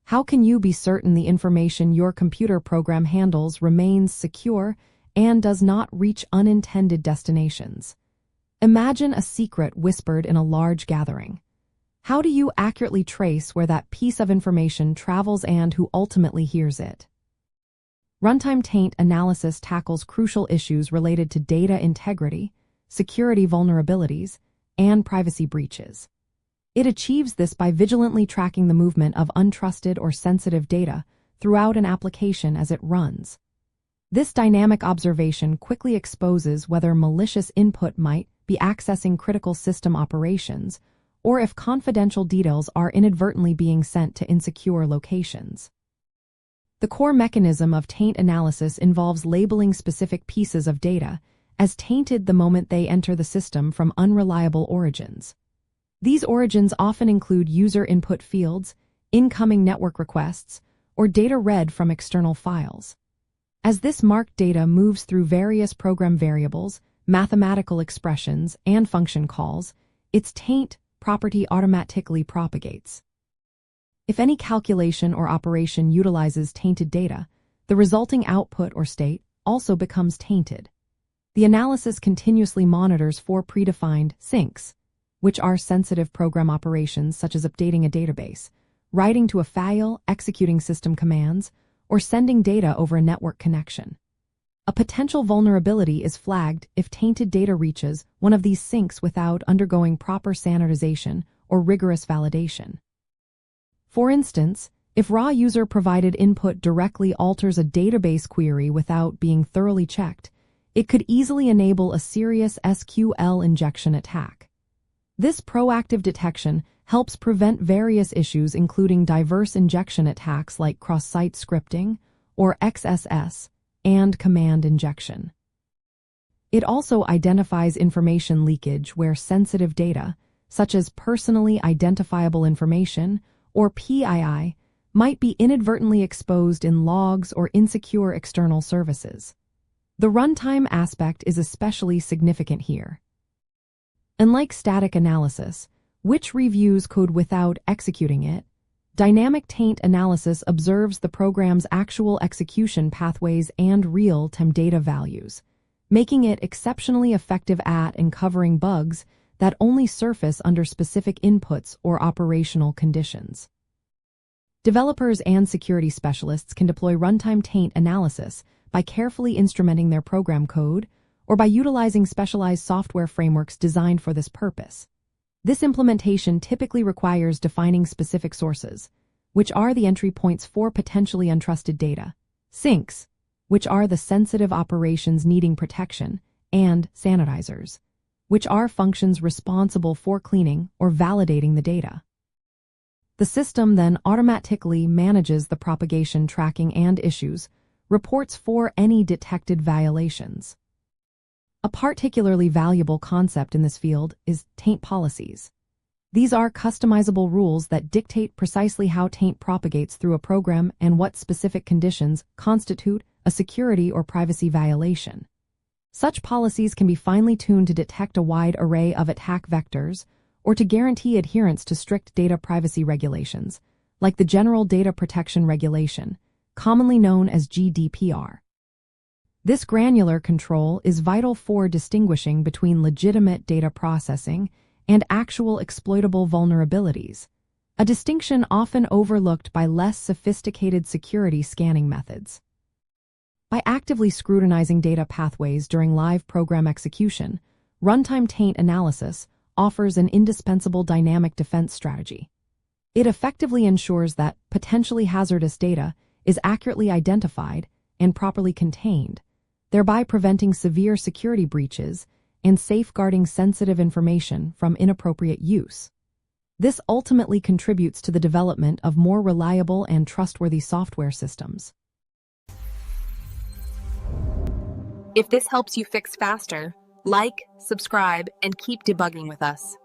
How can you be certain the information your computer program handles remains secure and does not reach unintended destinations? Imagine a secret whispered in a large gathering. How do you accurately trace where that piece of information travels and who ultimately hears it? Runtime Taint analysis tackles crucial issues related to data integrity, security vulnerabilities, and privacy breaches. It achieves this by vigilantly tracking the movement of untrusted or sensitive data throughout an application as it runs. This dynamic observation quickly exposes whether malicious input might be accessing critical system operations or if confidential details are inadvertently being sent to insecure locations. The core mechanism of taint analysis involves labeling specific pieces of data as tainted the moment they enter the system from unreliable origins. These origins often include user input fields, incoming network requests, or data read from external files. As this marked data moves through various program variables, mathematical expressions, and function calls, its taint property automatically propagates. If any calculation or operation utilizes tainted data, the resulting output or state also becomes tainted. The analysis continuously monitors four predefined sinks, which are sensitive program operations such as updating a database, writing to a file, executing system commands, or sending data over a network connection. A potential vulnerability is flagged if tainted data reaches one of these sinks without undergoing proper sanitization or rigorous validation. For instance, if raw user-provided input directly alters a database query without being thoroughly checked, it could easily enable a serious SQL injection attack. This proactive detection helps prevent various issues including diverse injection attacks like cross-site scripting, or XSS, and command injection. It also identifies information leakage where sensitive data, such as personally identifiable information, or PII, might be inadvertently exposed in logs or insecure external services. The runtime aspect is especially significant here. Unlike static analysis, which reviews code without executing it, dynamic taint analysis observes the program's actual execution pathways and real-time data values, making it exceptionally effective at uncovering bugs that only surface under specific inputs or operational conditions. Developers and security specialists can deploy runtime taint analysis by carefully instrumenting their program code or by utilizing specialized software frameworks designed for this purpose. This implementation typically requires defining specific sources, which are the entry points for potentially untrusted data, sinks, which are the sensitive operations needing protection, and sanitizers, which are functions responsible for cleaning or validating the data. The system then automatically manages the propagation tracking and issues, reports for any detected violations. A particularly valuable concept in this field is taint policies. These are customizable rules that dictate precisely how taint propagates through a program and what specific conditions constitute a security or privacy violation. Such policies can be finely tuned to detect a wide array of attack vectors or to guarantee adherence to strict data privacy regulations, like the General Data Protection Regulation, commonly known as GDPR. This granular control is vital for distinguishing between legitimate data processing and actual exploitable vulnerabilities, a distinction often overlooked by less sophisticated security scanning methods. By actively scrutinizing data pathways during live program execution, runtime taint analysis offers an indispensable dynamic defense strategy. It effectively ensures that potentially hazardous data is accurately identified and properly contained, thereby preventing severe security breaches and safeguarding sensitive information from inappropriate use. This ultimately contributes to the development of more reliable and trustworthy software systems. If this helps you fix faster, like, subscribe, and keep debugging with us.